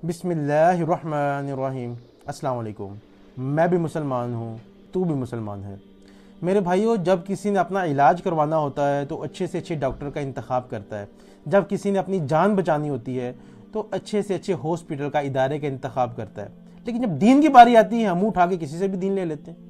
بسم اللہ الرحمن الرحیم۔ السلام علیکم۔ میں بھی مسلمان ہوں، تو بھی مسلمان ہے۔ میرے بھائیو، جب کسی نے اپنا علاج کروانا ہوتا ہے تو اچھے سے اچھے ڈاکٹر کا انتخاب کرتا ہے۔ جب کسی نے اپنی جان بچانی ہوتی ہے تو اچھے سے اچھے ہاسپٹل کا، ادارے کا انتخاب کرتا ہے۔ لیکن جب دین کی باری آتی ہے، ہم اٹھا کے کسی سے بھی دین لے لیتے ہیں۔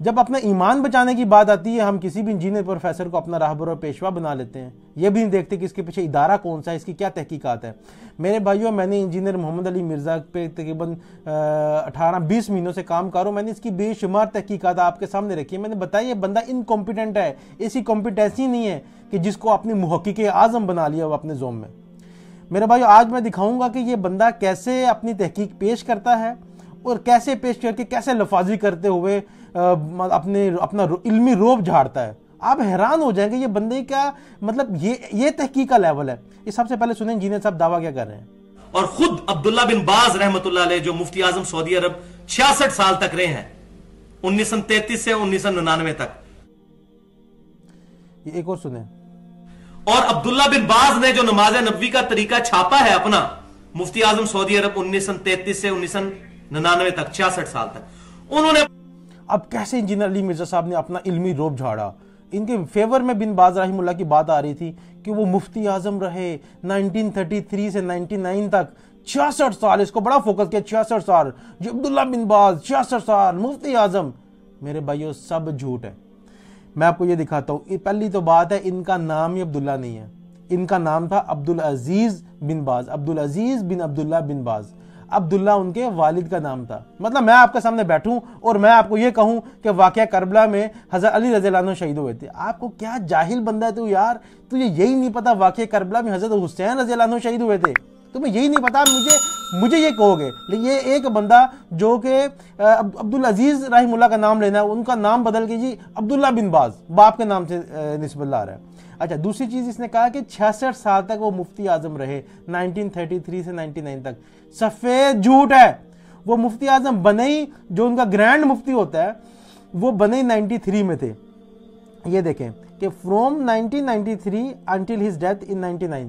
جب اپنا ایمان بچانے کی بات آتی ہے، ہم کسی بھی انجینئر پروفیسر کو اپنا راہبر اور پیشوا بنا لیتے ہیں۔ یہ بھی نہیں دیکھتے کہ اس کے پیچھے ادارہ کون سا ہے، اس کی کیا تحقیقات ہے۔ میرے بھائیوں، میں نے انجینئر محمد علی مرزا پہ تقریباً 18-20 مہینوں سے کام کر رہا ہوں۔ میں نے اس کی بے شمار تحقیقات آپ کے سامنے رکھی ہے۔ میں نے بتایا یہ بندہ انکمپیٹنٹ ہے، ایسی کمپیٹنسی نہیں ہے کہ جس کو اپنی محقق اعظم بنا لیا وہ اپنے زوم میں۔ میرے بھائیو، آج میں دکھاؤں گا کہ یہ بندہ کیسے اپنی تحقیق پیش کرتا ہے اور کیسے پیش کر کے کیسے لفاظی کرتے ہوئے اپنا علمی روب جھاڑتا ہے۔ آپ حیران ہو جائیں گے یہ بندے کا مطلب یہ تحقیق کا لیول ہے۔ یہ سب سے پہلے سنیں انجینئر صاحب دعویٰ کیا کر رہے ہیں۔ اور خود عبداللہ بن باز رحمۃ اللہ علیہ جو مفتی اعظم سعودی عرب 66 سال تک رہے ہیں، 1933 سے 1999 تک۔ یہ ایک اور سنیں۔ اور عبداللہ بن باز نے جو نماز نبوی کا طریقہ چھاپا ہے اپنا، مفتی اعظم سعودی عرب 1933 سے 1999 تک، 66 سال تک، انہوں نے اب کیسے انجینئر علی مرزا صاحب نے اپنا علمی روب جھاڑا۔ ان کے فیور میں بن باز رحمہ اللہ کی بات آ رہی تھی کہ وہ مفتی اعظم رہے 1933 سے 99 تک، 66 سال۔ اس کو بڑا فوکس کیا، 66 سال جو عبداللہ بن باز 66 سال مفتی اعظم۔ میرے بھائیو، سب جھوٹ ہے۔ میں آپ کو یہ دکھاتا ہوں۔ پہلی تو بات ہے، ان کا نام ہی عبداللہ نہیں ہے، ان کا نام تھا عبدالعزیز بن باز، عبدالعزیز بن عبداللہ بن باز۔ عبداللہ ان کے والد کا نام تھا۔ مطلب میں آپ کے سامنے بیٹھوں اور میں آپ کو یہ کہوں کہ واقعہ کربلا میں حضرت علی رضی اللہ عنہ شہید ہوئے تھے، آپ کو کیا جاہل بندہ ہے تو یار، تجھے یہی نہیں پتا واقعہ کربلا میں حضرت حسین رضی اللہ عنہ شہید ہوئے تھے؟ تمہیں یہی نہیں پتا، مجھے یہ کہو گے؟ لیکن یہ ایک بندہ جو کہ عبدالعزیز رحمہ اللہ کا نام لینا ہے، ان کا نام بدل کے جی عبداللہ بن باز باپ کے نام سے نسبت اللہ آ رہا ہے۔ اچھا، دوسری چیز اس نے کہا کہ 66 سال تک وہ مفتی اعظم رہے، 1933 سے 99 تک۔ سفید جھوٹ ہے۔ وہ مفتی اعظم بنے ہی، جو ان کا گرینڈ مفتی ہوتا ہے، وہ بنے 93 میں تھے۔ یہ دیکھیں کہ from 1993 until his death in 99،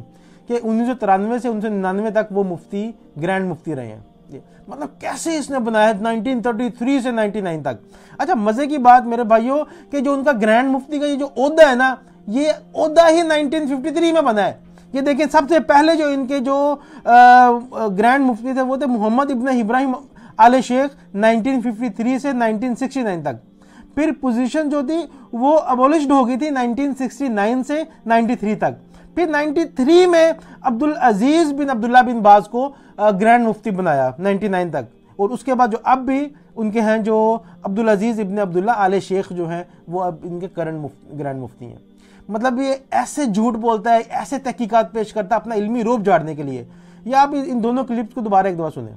کہ 1993 سے 1999 تک وہ مفتی، گرینڈ مفتی رہے ہیں۔ مطلب کیسے اس نے بنایا 1933 سے 99 تک۔ اچھا، مزے کی بات میرے بھائیوں کہ جو ان کا گرینڈ مفتی کا یہ جو عہدہ ہے نا، یہ عہدہ ہی 1953 میں بنا ہے۔ یہ دیکھیں، سب سے پہلے جو ان کے جو گرینڈ مفتی تھے وہ تھے محمد ابن ابراہیم آل شیخ 1953 سے 1969 تک۔ پھر پوزیشن جو تھی وہ ابولشڈ ہو گئی تھی 1969 سے 93 تک۔ پھر 93 میں عبدالعزیز بن عبداللہ بن باز کو گرینڈ مفتی بنایا 99 تک۔ اور اس کے بعد جو اب بھی ان کے ہیں جو عبدالعزیز ابن عبداللہ آل شیخ جو ہیں، وہ اب ان کے گرینڈ مفتی ہیں۔ مطلب یہ ایسے جھوٹ بولتا ہے، ایسے تحقیقات پیش کرتا ہے اپنا علمی روب جھاڑنے کے لیے۔ یا آپ ان دونوں کلپس کو دوبارہ ایک دفعہ سنیں۔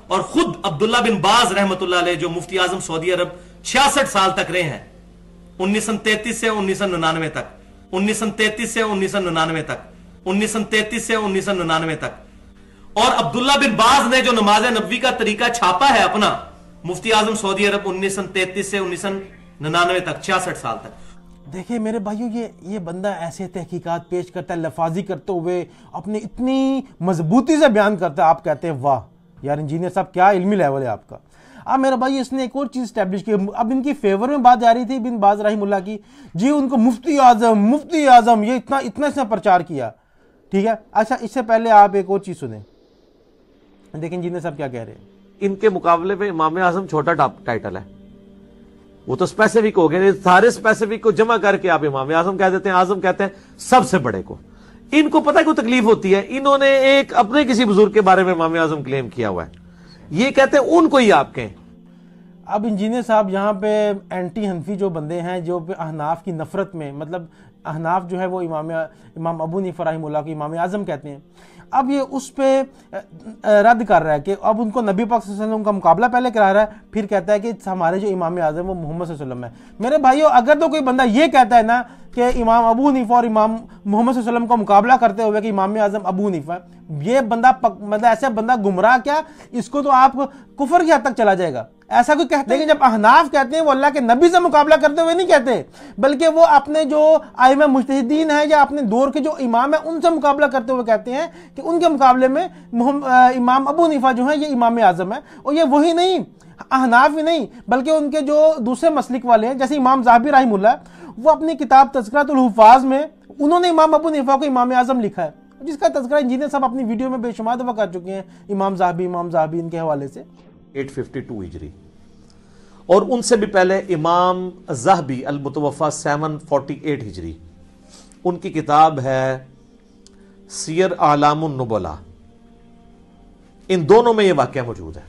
اور خود عبداللہ بن باز رحمۃ اللہ علیہ جو مفتی اعظم سعودی عرب 66 سال تک رہے ہیں، 1933 سے 1999 تک، 1933 سے 1999 تک، 1933 سے 1999 تک۔ اور عبداللہ بن باز نے جو نماز نبوی کا طریقہ چھاپا ہے اپنا، مفتی اعظم سعودی عرب 1933 سے 1999 تک، 66 سال تک۔ دیکھیں میرے بھائیو، یہ بندہ ایسے تحقیقات پیش کرتا ہے، لفاظی کرتے ہوئے اپنے اتنی مضبوطی سے بیان کرتا ہے، آپ کہتے ہیں واہ یار انجینئر صاحب کیا علمی لیول ہے آپ کا۔ اب میرا بھائی، اس نے ایک اور چیز اسٹیبلش کی۔ اب ان کی فیور میں بات جا رہی تھی بن باز رحمہ اللہ کی، جی ان کو مفتی اعظم یہ اتنا اس نے پرچار کیا، ٹھیک ہے۔ اچھا، اس سے پہلے آپ ایک اور چیز سنیں، دیکھیں انجینئر صاحب کیا کہہ رہے ہیں۔ ان کے مقابلے میں امام اعظم چھوٹا ٹائٹل ہے، وہ تو اسپیسیفک ہو گئے، سارے اسپیسیفک کو جمع کر کے آپ امام اعظم کہہ دیتے ہیں، اعظم کہتے ہیں سب سے بڑے کو۔ ان کو پتہ کوئی تکلیف ہوتی ہے، انہوں نے ایک اپنے کسی بزرگ کے بارے میں امام اعظم کلیم کیا ہوا ہے، یہ کہتے ہیں ان کو ہی آپ کہیں۔ اب انجینئر صاحب یہاں پہ اینٹی حنفی جو بندے ہیں، جو احناف کی نفرت میں، مطلب احناف جو ہے وہ امام ابو حنیفہ رحمہ اللہ کو امام اعظم کہتے ہیں۔ اب یہ اس پہ رد کر رہا ہے کہ اب ان کو نبی پاک صلی اللہ علیہ وسلم کا مقابلہ پہلے کرا رہا ہے، پھر کہتا ہے کہ ہمارے جو امام اعظم وہ محمد صلی اللہ علیہ وسلم ہے۔ میرے بھائیو، اگر تو کوئی بندہ یہ کہتا ہے نا کہ امام ابو حنیفہ اور امام محمد صلی اللہ علیہ وسلم کا مقابلہ کرتے ہوئے کہ امام اعظم ابو حنیفہ، یہ بندہ مطلب ایسا بندہ گمراہ کیا، اس کو تو آپ کفر کی حد تک چلا جائے گا۔ ऐसा कोई कहते हैं। लेकिन जब अहनाफ कहते हैं वो अल्लाह के नबी से मुकाबला करते हुए नहीं कहते, बल्कि वो अपने जो आइमा मुज्तहिदीन है या अपने दौर के जो इमाम है उनसे मुकाबला करते हुए कहते हैं कि उनके मुकाबले में इमाम अबू हनीफा जो है ये इमाम आजम है। और ये वही नहीं, अहनाफ ही नहीं, बल्कि उनके जो दूसरे मसलिक वाले हैं जैसे इमाम ज़ाहबी रहमहुल्लाह, वो अपनी किताब तज़किरातुल हुफ़ाज़ में उन्होंने इमाम अबू हनीफा को इमाम आजम लिखा है, जिसका तज़किरा इंजीनियर साहब अपनी वीडियो में बेशुमार दफ़ा कर चुके हैं, इमाम ज़ाहबी इनके हवाले से। 852 हिजरी, और उनसे भी पहले इमाम ज़ाहबी अल मुतवफ़ा 748 हिजरी, उनकी किताब है सियर आलामुन नुबला। इन दोनों में ये वाक़या मौजूद है,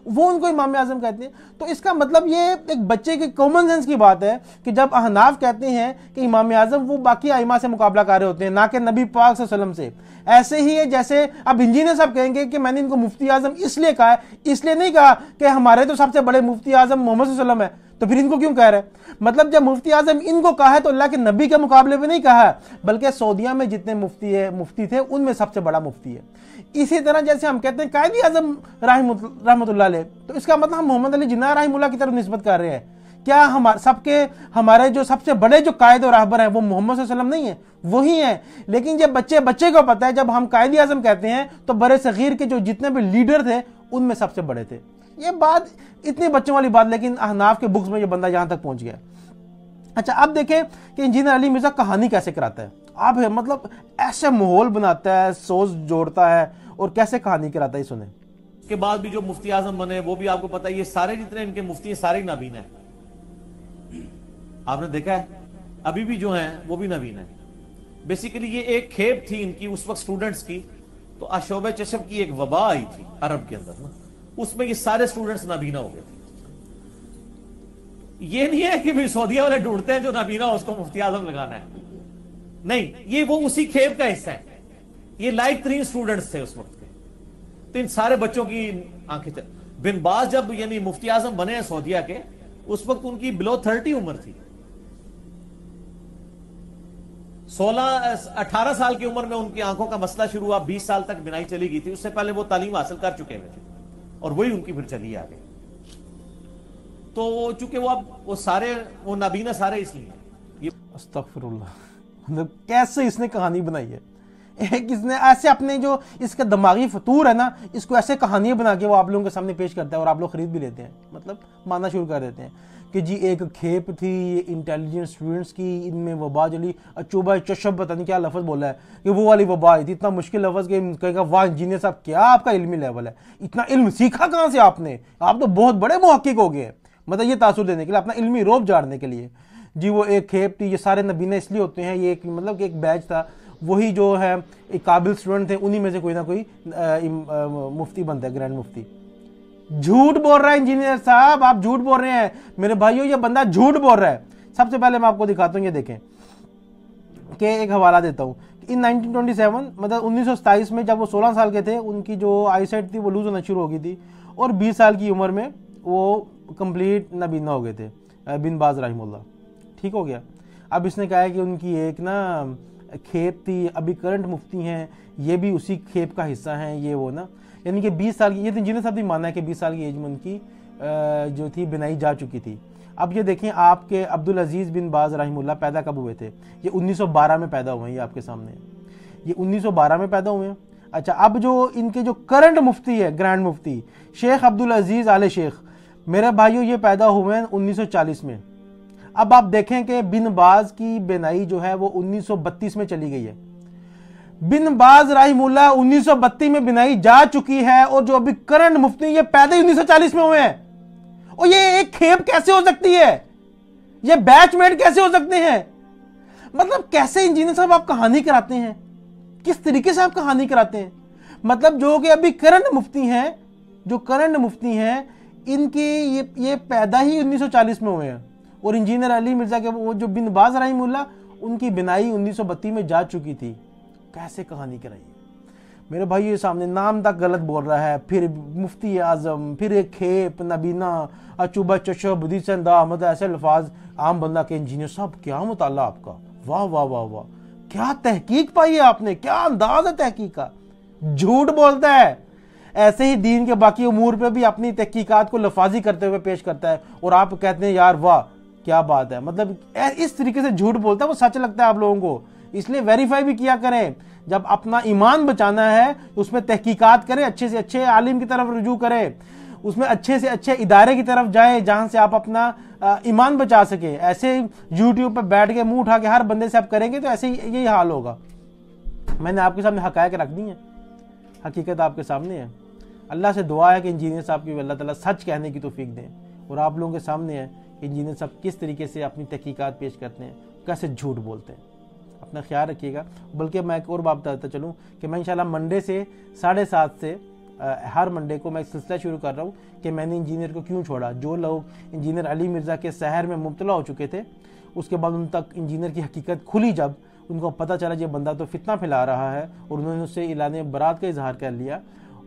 वो उनको इमाम आजम कहते हैं। तो इसका मतलब ये एक बच्चे के कॉमन सेंस की बात है कि जब अहनाफ कहते हैं कि इमाम आजम, वो बाकी आइमा से मुकाबला कर रहे होते हैं, ना कि नबी पाक सल्लल्लाहु अलैहि वसल्लम से। ऐसे ही है जैसे अब इंजीनियर साहब कहेंगे कि मैंने इनको मुफ्ती आजम इसलिए कहा है, इसलिए नहीं कहा कि हमारे तो सबसे बड़े मुफ्ती आजम मोहम्मद सल्लल्लाहु अलैहि वसल्लम है, तो फिर इनको क्यों कह रहे हैं? मतलब जब मुफ्ती आजम इनको कहा है तो अल्लाह के नबी के मुकाबले में नहीं कहा है, बल्कि सऊदीया में जितने मुफ्ती थे उनमें सबसे बड़ा मुफ्ती है। इसी तरह जैसे हम कहते हैं कायदी आजम रहमतुल्लाह अलैह, तो इसका मतलब हम मोहम्मद अली जिन्ना रहमतुल्लाह की तरफ निस्बत कर रहे हैं। क्या हमारे जो सबसे बड़े जो कायद और रहबर हैं वो मोहम्मद सल्लल्लाहु अलैहि वसल्लम नहीं है? वही है। लेकिन जब बच्चे को पता है, जब हम कायदी आजम कहते हैं तो बड़े सगीर के जो जितने भी लीडर थे उनमें सबसे बड़े थे। ये बात इतनी बच्चों वाली बात, लेकिन अहनाफ के बुक्स में ये बंदा यहां तक पहुंच गया। अच्छा, अब देखें कि इंजीनियर अली मिर्जा कहानी कैसे कराता है। आप मतलब ऐसे माहौल बनाता है, सोच जोड़ता है और कैसे कहानी कराता है, सुने। के बाद भी जो मुफ्ती आजम बने वो भी आपको पता है, ये सारे जितने इनके मुफ्ती हैं सारे नबीन हैं। आपने देखा है, अभी भी जो हैं वो भी नबीन है। बेसिकली ये एक खेप थी इनकी उस वक्त स्टूडेंट्स की, तो अशोबे चशब की एक वबा आई थी अरब के अंदर ना, उसमें ये सारे स्टूडेंट्स नबीना हो गए थे। ये नहीं है कि भाई सऊदीया वाले ढूंढते हैं जो नबीना उसको मुफ्ती आजम लगाना है, नहीं, ये वो उसी खेप का हिस्सा है। ये लाइक 3 स्टूडेंट्स थे उस वक्त के, तो इन सारे बच्चों की आंखें बिन बाज जब यानी मुफ्ती आजम बने हैं सऊदीया के, उस वक्त उनकी बिलो 30 उम्र थी। 18 साल की उम्र में उनकी आंखों का मसला शुरू हुआ, 20 साल तक बिनाई चली गई थी। उससे पहले वो तालीम हासिल कर चुके हुए थे और वही उनकी फिर चली आगे। तो चूंकि वो सारे वो नबीना सारे इसलिए ये अस्तगफिरुल्लाह, मतलब कैसे इसने कहानी बनाई है। एक इसने ऐसे अपने जो इसका दिमागी फतूर है ना, इसको ऐसे कहानियां बना के वो आप लोगों के सामने पेश करता है और आप लोग खरीद भी लेते हैं, मतलब मानना शुरू कर देते हैं कि जी एक खेप थी इंटेलिजेंट स्टूडेंट्स की, इनमें वबा जली, अचूबा चशब, पता नहीं क्या लफ्ज़ बोला है कि वो वाली वबा आई थी। इतना मुश्किल लफ्ज़ कि कहेगा वाह इंजीनियर साहब क्या आपका इल्मी लेवल है, इतना इल्म सीखा कहाँ से आपने, आप तो बहुत बड़े मुहक्किक हो गए। मतलब ये तासुर देने के लिए, अपना इल्मी रोब झाड़ने के लिए। जी वो एक खेप थी, ये सारे नबीने इसलिए होते हैं, ये एक मतलब कि एक बैच था, वही जो है एक काबिल स्टूडेंट थे, उन्हीं में से कोई ना कोई मुफ्ती बनता है, ग्रैंड मुफ्ती। झूठ बोल रहा है इंजीनियर साहब, आप झूठ बोल रहे हैं मेरे भाइयों, ये बंदा झूठ बोल रहा है। सबसे पहले मैं आपको दिखाता हूँ, ये देखें कि एक हवाला देता हूँ। इन 1927 मतलब 1927 में जब वो 16 साल के थे, उनकी जो आईसाइट थी वो लूज होना शुरू हो गई थी और 20 साल की उम्र में वो कंप्लीट नबीना हो गए थे, बिन बाज रहमतुल्लाह। ठीक हो गया। अब इसने कहा है कि उनकी एक ना खेप थी, अभी करंट मुफ्ती हैं, ये भी उसी खेप का हिस्सा हैं, ये वो ना, यानी कि 20 साल की, ये तो इंजीनियर साहब भी माना है कि 20 साल की एज में उनकी जो थी बिनाई जा चुकी थी। अब ये देखें, आपके अब्दुल अजीज़ बिन बाज रहमतुल्लाह पैदा कब हुए थे? ये 1912 में पैदा हुए हैं, ये आपके सामने, ये 1912 में पैदा हुए हैं। अच्छा, अब जो इनके जो करंट मुफ्ती है, ग्रैंड मुफ्ती शेख अब्दुल अजीज़ आले शेख, मेरे भाइयों ये पैदा हुए हैं 1940 में। अब आप देखें कि बिन बाज की बिनाई जो है वो 1932 में चली गई है। बिन बाज रहमतुल्लाह 1932 में बिनाई जा चुकी है और जो अभी करंट मुफ्ती ये पैदा ही 1940 में हुए हैं। और ये एक खेप कैसे हो सकती है? ये बैचमेट कैसे हो सकते हैं? मतलब कैसे इंजीनियर साहब आप कहानी कराते हैं? किस तरीके से आप कहानी कराते हैं? मतलब जो कि अभी करंट मुफ्ती हैं, जो करंट मुफ्ती हैं, इनकी ये पैदा ही 1940 में हुए हैं और इंजीनियर अली मिर्जा के वो जो बिन बाज रहमतुल्लाह, उनकी बिनाई 1932 में जा चुकी थी। कैसे कहानी कराई मेरे भाई, ये सामने नाम तक गलत बोल रहा है, फिर मुफ्ती आजम, फिर एक खेप, नबीना, अचूबा चशब, दिसंदा, मतलब ऐसे अल्फाज आम बंदा के। इंजीनियर साहब क्या मुताला आपका, वाह वाह वाह वाह, क्या तहकीक पाई है आपने, क्या अंदाज है तहकीक का। झूठ बोलता है, ऐसे ही दीन के बाकी उमूर पे भी अपनी तहकीकात को लफाजी करते हुए पेश करता है, और आप कहते हैं यार वाह क्या बात है। मतलब इस तरीके से झूठ बोलता है, वो सच लगता है आप लोगों को। इसलिए वेरीफाई भी किया करें, जब अपना ईमान बचाना है उसमें तहकीकात करें, अच्छे से अच्छे आलिम की तरफ रुजू करें, उसमें अच्छे से अच्छे इदारे की तरफ जाएं जहां से आप अपना ईमान बचा सके। ऐसे यूट्यूब पर बैठ के मुंह उठा के हर बंदे से आप करेंगे तो ऐसे यही हाल होगा। मैंने आपके सामने हकायक रख दी है, हकीकत आपके सामने है। अल्लाह से दुआ है कि इंजीनियर साहब की अल्लाह ताला सच कहने की तौफीक दें, और आप लोगों के सामने है कि इंजीनियर साहब किस तरीके से अपनी तहकीकात पेश करते हैं, कैसे झूठ बोलते हैं। अपना ख्याल रखिएगा। बल्कि मैं एक और बात बताता चलूँ कि मैं इंशाल्लाह मंडे से 7:30 से हर मंडे को मैं एक सिलसिला शुरू कर रहा हूँ कि मैंने इंजीनियर को क्यों छोड़ा। जो लोग इंजीनियर अली मिर्ज़ा के सहर में मुब्तला हो चुके थे, उसके बाद उन तक इंजीनियर की हकीकत खुली, जब उनको पता चला ये बंदा तो फितना फैला रहा है, और उन्होंने उससे इलाने बरात का इजहार कर लिया।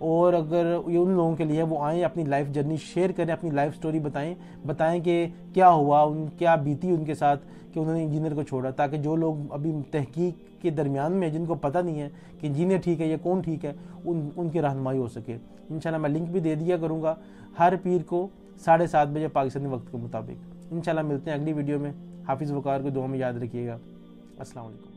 और अगर ये उन लोगों के लिए वो आएँ, अपनी लाइफ जर्नी शेयर करें, अपनी लाइफ स्टोरी बताएं कि क्या हुआ, क्या बीती उनके साथ कि उन्होंने इंजीनियर को छोड़ा, ताकि जो लोग अभी तहकीक के दरमियान में जिनको पता नहीं है कि इंजीनियर ठीक है या कौन ठीक है, उनकी रहनुमाई हो सके। इंशाल्लाह मैं लिंक भी दे दिया करूँगा हर पीर को 7:30 बजे पाकिस्तानी वक्त के मुताबिक। इंशाल्लाह मिलते हैं अगली वीडियो में। हाफिज़ वक़ार को दुआ में याद रखिएगा। अस्सलाम वालेकुम।